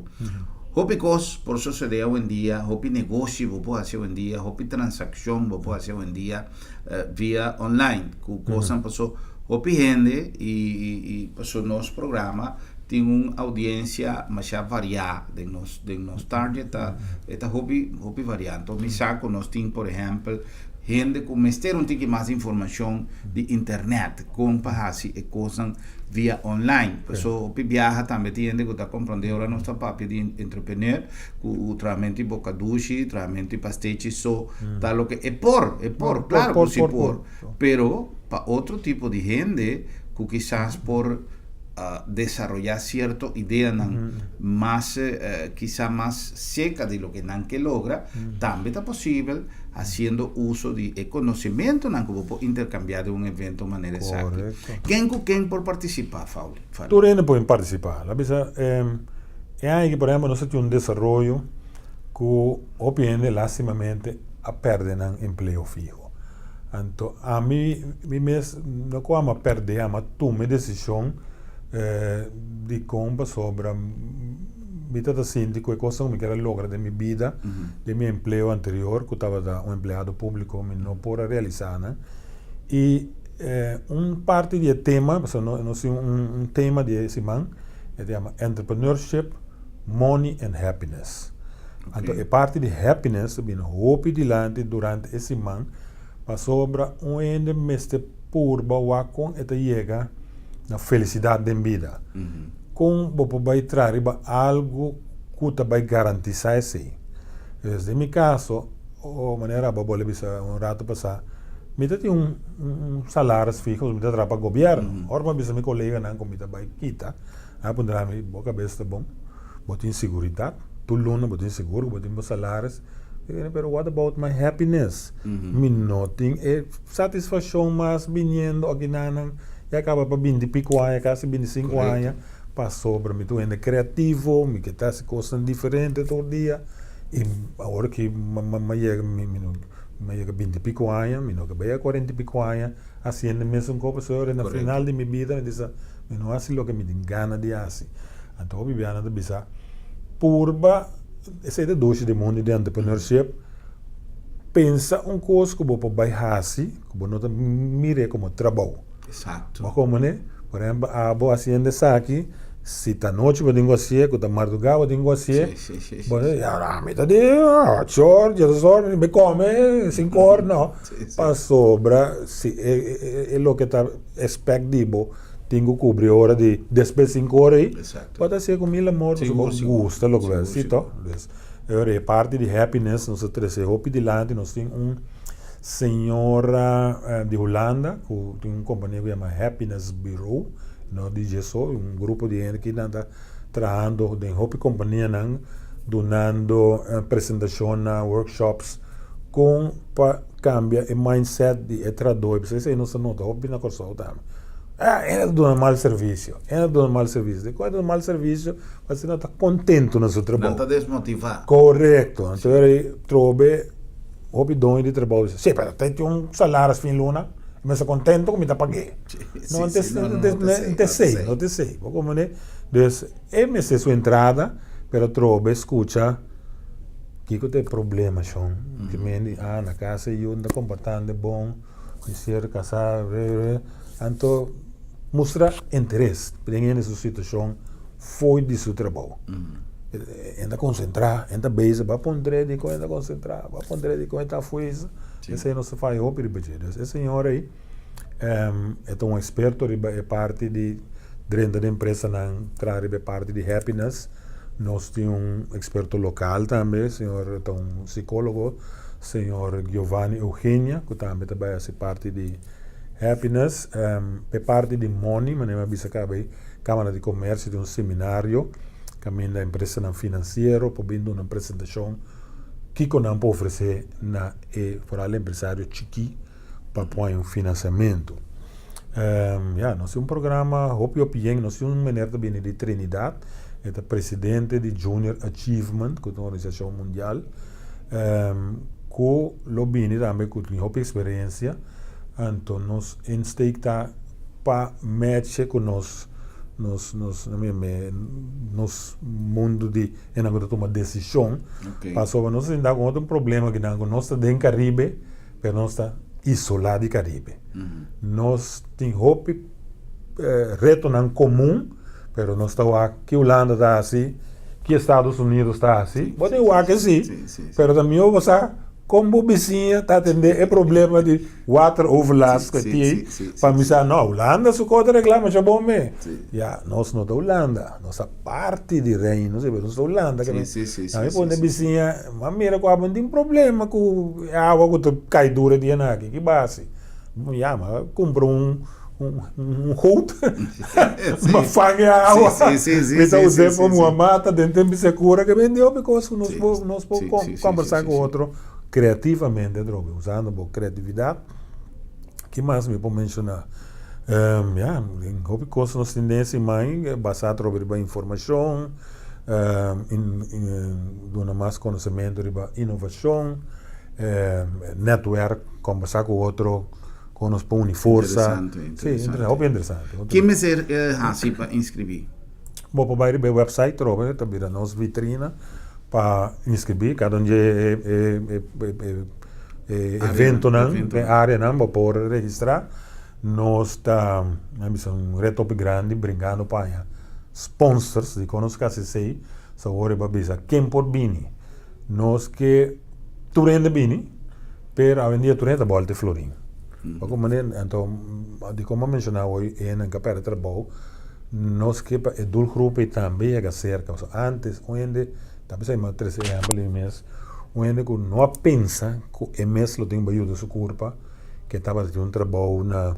Hopi coisas por suceder hoje em dia, hopi negócio vou poder fazer hoje em dia, hopi transação vou poder fazer hoje em dia via online. Que coisa passou, hopi gente e passou nosso programa tem uma audiência mais variada de nos target, está hopi variado. Então, me saco nós temos, por exemplo, gente começar um tique mais informação de internet, com passar e coisas via online. Pessoa que viaja também tem gente que está comprando agora nossa papel de entrepreneur, que trabalha boca duche, trabalha pasteche, tal lo que claro que sí por, pero para outro tipo de gente que quizás por desarrollar cierta idea más quizá más seca de lo que nan que logra, también está posible haciendo uso de conocimiento nan que puede intercambiar de un evento de manera exacta. ¿Quién por participar, Fauli? Tú pueden participar. La visa hay que, por ejemplo, nosotros tenemos un desarrollo que obviamente lástimamente a perder empleo fijo. Entonces, a mí no como perder, mas tomar decisión de compra sobre mi tata síndico e cosa que me quero lograr de mi vida, de mi empleo anterior, que estaba un empleado público, me no puedo realizar, ¿no? Y un parte del tema, un tema de ese man, se llama Entrepreneurship, Money and Happiness. Entonces, parte de happiness, viene hopi dilante durante esse man, para sobre onde meste purba wa com eta llega na felicidade da vida. Com bopo vai trazer algo que vai garantizar esse. Desde mi caso, o maneira bobo le bisa um rato passar, me tem salário fixo, me trabalha para o governo. Ora bisa mi colega não comita vai quita, a pondrar mi boca besta bom, botin seguridade, tu luna botin seguro, botin salários. Pero what about my happiness? Me noting satisfação mais vindo aqui nanang e acaba para 20 pico anos, quase 25 anos, para sobre me tu ainda criativo, me que tá se coisas diferentes todo dia e agora que me chega 20 pico anos, me não que vai a 40 pico anos, haciendo mesmo coisa sobre no final de minha vida me diz, me não assim lo que me engana de assim. Então viviana de bisa purba esse é de doce de mundo de entrepreneurship. Pensa coisa que você vai fazer, que você não mire como trabalho. Exato. Mas como, né? Por exemplo, a boa hacienda aqui, se está noite você negocia, que está madrugada você negocia, você ah, me tá de 8 horas, 10 horas, me come 5 horas, não. Para sobra, se é o que está expectativo. Tengo que cobrir hora de después de 5 horas aí, pode ser com mil amor, você gosta lo que vai ser, então. É parte de happiness, nós temos hopi dilante, nós temos senhora de Holanda, que tem uma companhia que chama Happiness Bureau, não de Gesso, grupo de gente que está trabalhando em hopi companhia, donando apresentações, workshops, com para cambiar o mindset de trabalho, você aí não se nota, hopi na coisa também. Ela dá um mau serviço. Depois do mau serviço, você não está contente no seu trabalho. Não está desmotivado. Correto. Então, eu trouxe opiniões de trabalho. Sim, mas tem salário fim de luna, mas estou contente com o que eu paguei. Não sei. Como né? Então, me sei sua entrada, mas trouxe, escuta, que tem problema, Sean. Que me na casa eu não estou comportando bom, me ser casar, então, mostrar interesse nessa situação foi de seu trabalho. Ainda concentrar, ainda beijar, vai ponder de coisa, concentrar, vai ponder de coisa, coisa. Esse aí não se faz ópera de beijos. Esse senhor aí é um experto, é parte de dentro da empresa, não traz parte de happiness. Nós temos experto local também, senhor, é um psicólogo, senhor Giovanni Eugenia, que também faz parte de happiness, per parte di money, ma ne abbiamo visto che Camera di Commercio di un seminario, cammina da impresa finanziario, poi vindo una presentazione che non può offrire per l'impresario chiqui per poi un finanziamento. Non è un programma, Hopi Opieng, non è un maniera di Trinidad, è il presidente di Junior Achievement, che è un'organizzazione mondiale, che lo viene também con Hopi esperienza. Então, nós insteekta para mexer com nos mundo de agora tomar decisão. Para sobre nós ainda com outro problema que nós está dentro do Caribe, mas nós está isolado do Caribe. Nós temos reto não comum, mas nós está aqui Holanda está assim, que Estados Unidos está assim. Pode ir aqui sim, mas também você como vizinha está atendendo o problema de water overlast que tem, para me dizer, não, Holanda se pode reclamar, já bom me. Já, nós não da Holanda, nossa parte de reino, não sei, nós da Holanda, que a quando vizinha, mas mira quando tem problema com a água que cai dura de aqui, que base, já, mas comprou um routo, uma faga a água, então usei como uma mata, dentro de segura que vendeu, porque nós podemos conversar com outro criativamente, usando a criatividade. Que mais me pode mencionar? Em hobby coisas nós tendência mais basado sobre a informação, dando mais conhecimento sobre inovação, network, conversar com outro, com nos põe força. Interessante. Hobby interessante. Quem me ser assim para inscrever? Bom, para ir ao website, também a nossa vitrina para inscrever, cada um evento área não para registrar. Nós está um reto grande brincando para sponsors de conosco que sei, só agora para dizer quem pode vir. Nós que tu rende bem, pero a vendia tu rende volta florim. Então, de como mencionar hoje em capela de trabalho, nós que o do grupo também é cerca, antes onde talvez aí mais 3 exemplos onde que não pensa que o mês lo tem ajuda sua corpo que estava de trabalho na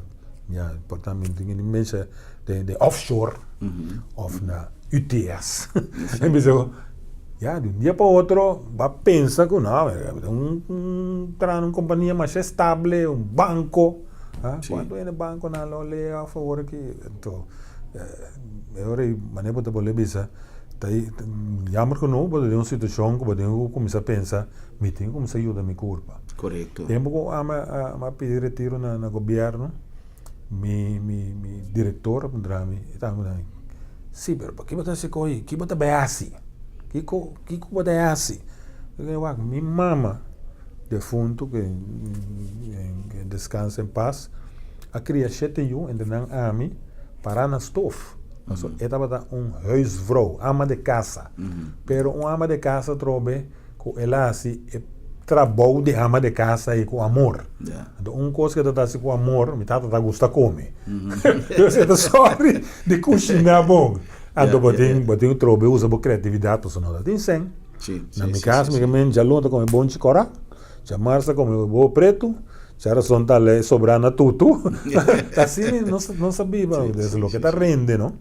portanto tem mensa de offshore of na UTS e me diz de um dia para outro vai pensar que não uma companhia mais estável banco quando é no banco na lhe a favor que então agora maneira de poder dizer jammer genoeg, dat is een situatie que eu começar a pensar, me tenho que começar a ajudar minha corpo. Correto. Tempo que a pedir retiro na governo, mi diretor para mim, estava sim, pero que botar se coi, que botar bem assim, que botar assim. Eu minha mama defunto que descansa em paz, a criar 7 anos en dan ami para na stof. Also, estava huisvrouw, ama de casa. Pero ama de casa trobe com ela assim, trabalho de ama de casa e com amor. Então, coisa que está assim com amor, me tata gosta comer. Eu sei sorry de cozinhar bom. Então, botem trobe usa boa criatividade, isso não tem sem. Na minha casa, minha já luta com bom de cora, já marça com bom preto. Já son tal sobrana tudo assim não sabia desde lo que está rende não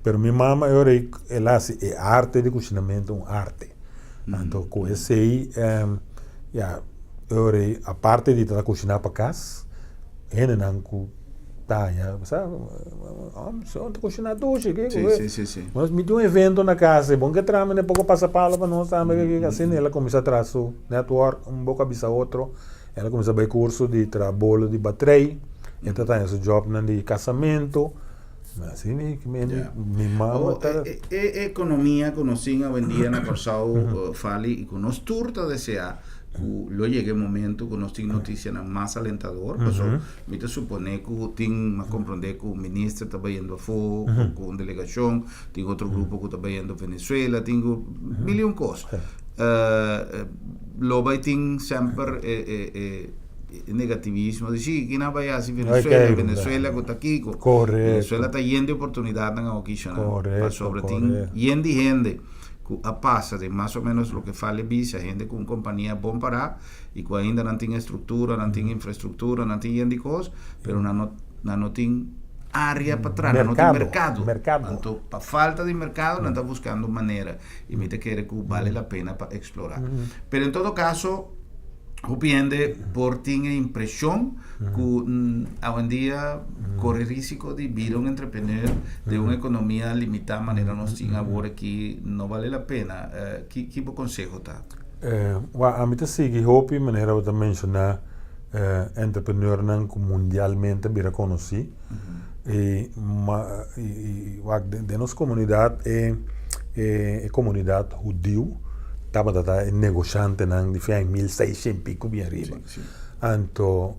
pero minha mama ela é arte de cozinamento arte então com esse aí a parte de estar cozinhar para casa não sabe só cozinhar doce mas me deu um evento na casa bom que trama né pouco passa pala para nós sabe assim ela começa a trazer o network boca bisa outro. Ela começa a fazer curso de trabalho de bateria, então tem esse job de casamento, assim, minha mama a economia que nós tínhamos vendia na Corsao fali e que nós turta desejar que lo llegue momento que nós tínhamos notícia mais alentador, me te supone que tem compreender que o ministro está indo a fogo, com uma delegação, tem outro grupo que está indo a Venezuela, tem milhão de coisas. Lo vai tem sempre negativismo de que não vai assim Venezuela que está aqui Venezuela está yendo de oportunidade na ocasião sobre tem gente que a passa de mais ou menos o que fala visa gente com companhia bom para e que ainda não tem estrutura não tem infraestrutura não tem gente coisa pero não tem área para trás, não tem mercado. Então, para falta de mercado, não está buscando maneira e me te quer que vale a pena para explorar. Mas em todo caso, eu penso por ter a impressão que hoje em dia corre risco de vir um entrepreneur de uma economia limitada, maneira nós temos agora que não vale a pena. Que conselho está? A mim te sigue hope maneira eu também mencionar entrepreneur não mundialmente vira conhecido. E nossa comunidade é comunidade judeu estava negociante de 1600 pico bem arriba então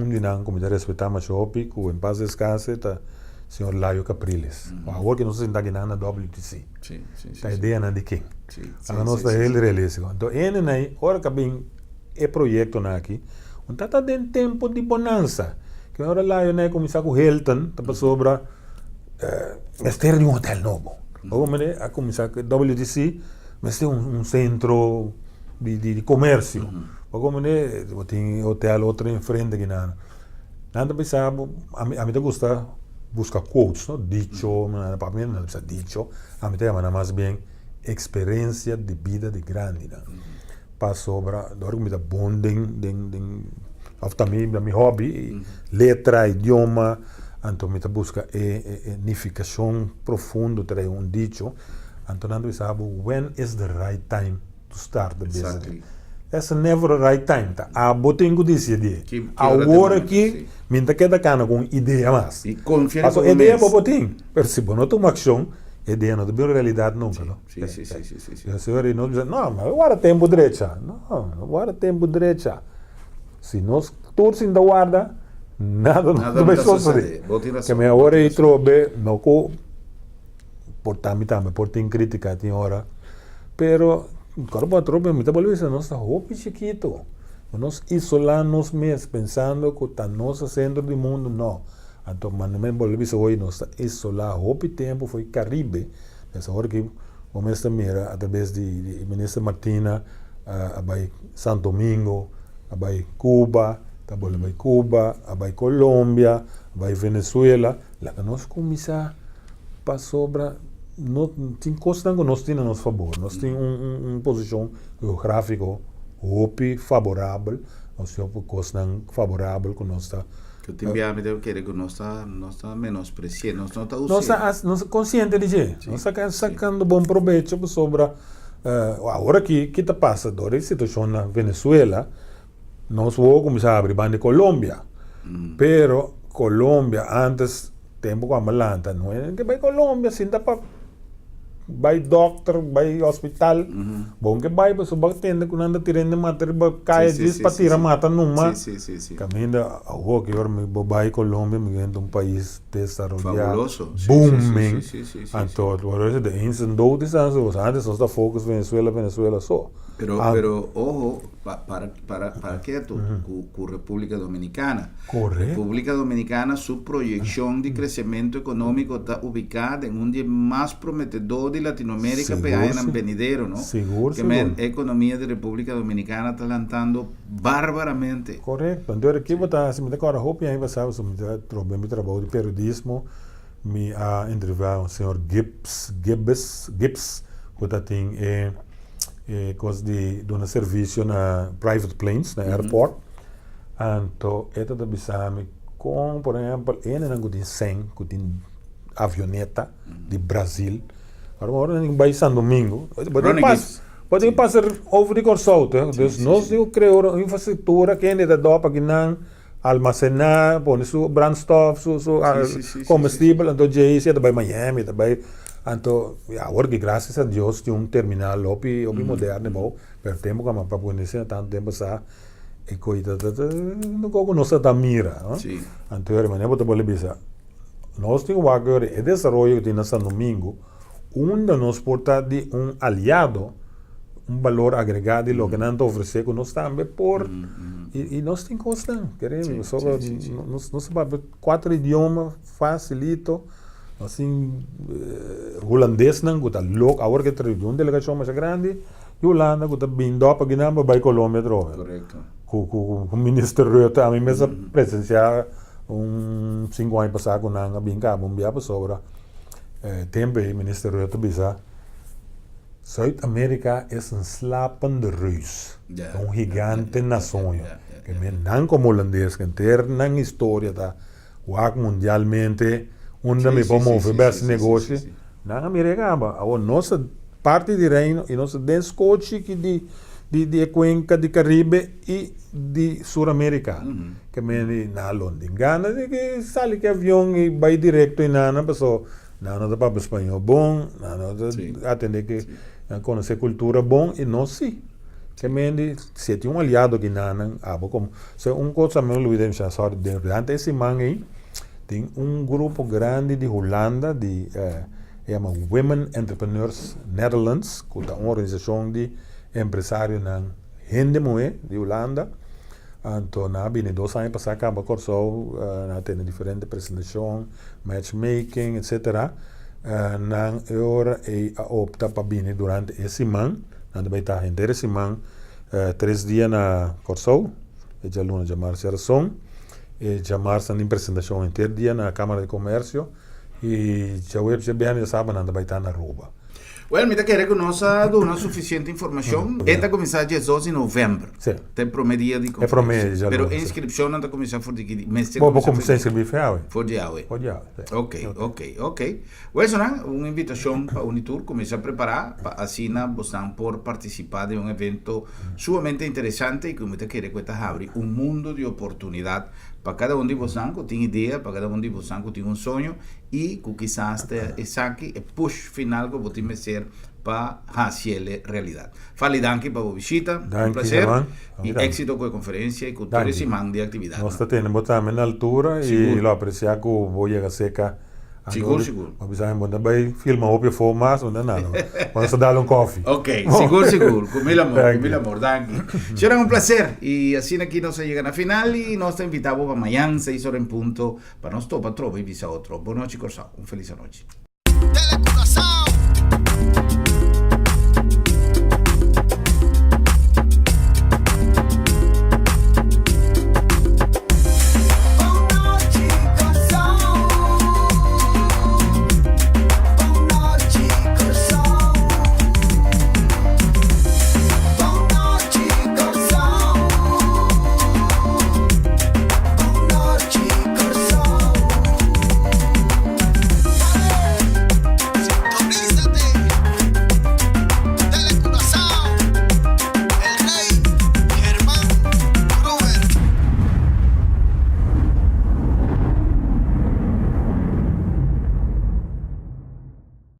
de nós como respeitamos o que em paz descanse tá senhor Laio Capriles agora que nós estamos na WTC a ideia não de quem a nossa ele realiza então ele aí ora que bem é projeto aqui. Então está em tempo de bonança. Que agora lá eu começar com Hilton, está sobre mas ter um hotel novo. Agora a começar com WTC, mas tem centro de comércio. Agora tem hotel outro em frente aqui na. Nada pensava, a mim gusta buscar quotes, no? Dicho, para mim não precisa dicho, a mim tem mais bem experiência de vida de grande. Para sobre, agora me dá bonding, também meu hobby, letra, idioma, então me busca unificação profunda, ter dicho, então nada pensava, when is the right time to start the business? Exactly. That's never the right time. A botinho disse de. Agora que minta queda cana com ideia mais. E confia no ideia para botinho. Percebo, não toma ação, ideia não tem realidade nunca, não. Sim. A senhora não diz, não, mas agora tempo direita. Não, agora tempo direita. Se nós todos ainda guarda, nada vai suceder. Que me agora eu trobe, não co portami também, portem crítica tem hora, pero claro, para trobe, muita bolívia nós está roupa chiquito. Nós isolamos mesmo, pensando que está nosso centro do mundo, não. Então, mas não bolívia hoje nós está isolado, roupa tempo foi Caribe. Nessa hora que o mestre mira, através de ministra Martina, vai Santo Domingo, vai Cuba, vai Cuba, vai Colômbia, vai Venezuela, lá que nós começamos para sobra. Não tem coisa que nós temos a nosso favor. Nós temos uma posição geográfica favorável. Nós temos uma coisa favorável que nós está. Que eu te querer que nós está menospreciando, nós não está usando. Nós estamos conscientes de isso. Nós estamos sacando bom proveito sobre agora que está passando a situação na Venezuela. Nós vamos começar a abrir banda de Colômbia. Pero Colômbia antes tempo com a malanta, não é que vai Colômbia, sinta para vai doctor, vai hospital, bom que vai para subir tenda quando anda tirando matéria, cai diz para tirar mata numa. Caminho a rua que eu me vai Colômbia, me vendo país desarrollado, booming, então agora de incendou distância, antes nós da focus Venezuela só. Pero ojo, para quieto, con República Dominicana. Correcto. República Dominicana, su proyección de crecimiento económico está ubicada en un día más prometedor de Latinoamérica, pero en el venidero, ¿no? Seguro. Que la economía de República Dominicana está lanzando bárbaramente. Correcto. Então aqui se me decora roupa aí você sabe, me trabalho de periodismo, me a entrevistar o senhor Gibbs, que tem coisa de um serviço na private planes, na airport. Então, esta da bisame com, por exemplo, não tem 100, que tem avioneta de Brasil. Agora não vai São Domingo. Pode passar over the course out. Nós criamos uma infraestrutura que ainda dá para que não almacenar, põe seu brandstoff, seu combustível, então já isso vai Miami, vai. Então, agora que graças a Deus tem terminal opi moderno, bom, per tempo que a para conhecer tanto tempo sa e coisa não como nossa da mira, Sim. Então, irmão, eu vou bisa. Nós temos agora o desenvolvimento que tem na São Domingo, onde nós porta de aliado, valor agregado e lo que não oferecer que nós também por e nós tem coisa, queremos, só nós sabemos 4 idiomas facilito. Assim, holandês não, que está louco, agora que tem uma delegação mais grande, e Holanda, que está vindo para Guiné, vai Colômbia, Correto. Com o ministro Rutte, a mim mesmo presenciar 5 anos passados, com a Binca, bombear para sobra, tempo aí, ministro Rutte, bisa, Zuid-América é slapende reus, gigante nação, que não como holandês, que tem na história, tá, mundialmente, onde me vamos ver esse negócio, na América, a nossa parte de reino e nossa descoche de cuenca de Caribe e de Sul-América, que me na Londres, Gana, que sai que avião e vai direto e nada, pessoal, nada para espanhol bom, nada atender que conhecer cultura bom e nós sim. Que me se tem aliado que nada, como se coisa me lo idem já só de durante esse manhã aí. Tem grupo grande de Holanda, de Women Entrepreneurs Netherlands, que é uma organização de empresários gente moe de Holanda. Então, na bine 2 anos para acaba Corsou, na tem diferente apresentação, matchmaking, etc. Na hora opta para bine durante esse mês, na vai estar inteira semana, 3 dias na Corsou, e já luna já março era som, e já março na apresentação inteiro dia na Câmara de Comércio, e já o já bem já sabe na vai estar na Ruba. Well, me querer que nós damos suficiente informação. Esta começa dia 12 de novembro. Sim. Tem promedia de conferência. É promedia já. Pero a inscrição não está começando for de mês. Vou começar a inscrever for de hoje. Ok. Well, isso é uma invitação para a Unitur começar a preparar para assim você por participar de um evento sumamente interessante e que me querer que está abre mundo de oportunidade para cada de vocês que tem ideia, para cada de vocês que tem sonho e que quizás essa aqui é push final que você tem ser para fazer realidade. Fale danke para a visita, prazer e éxito com a conferência e com todo esse man de atividade. Nós temos também na altura e lo apreciar que vou chegar seca. Seguro. Mas precisamos também filmar o que for mais, não é nada. Vamos dar um coffee. Ok, seguro. Com mil amor, danke. Será um prazer. E assim aqui nós chegamos na final e nós te invitamos para amanhã, 6 horas em ponto, para nós topa trova e visa outro. Boa noite, Corsao. Feliz noite.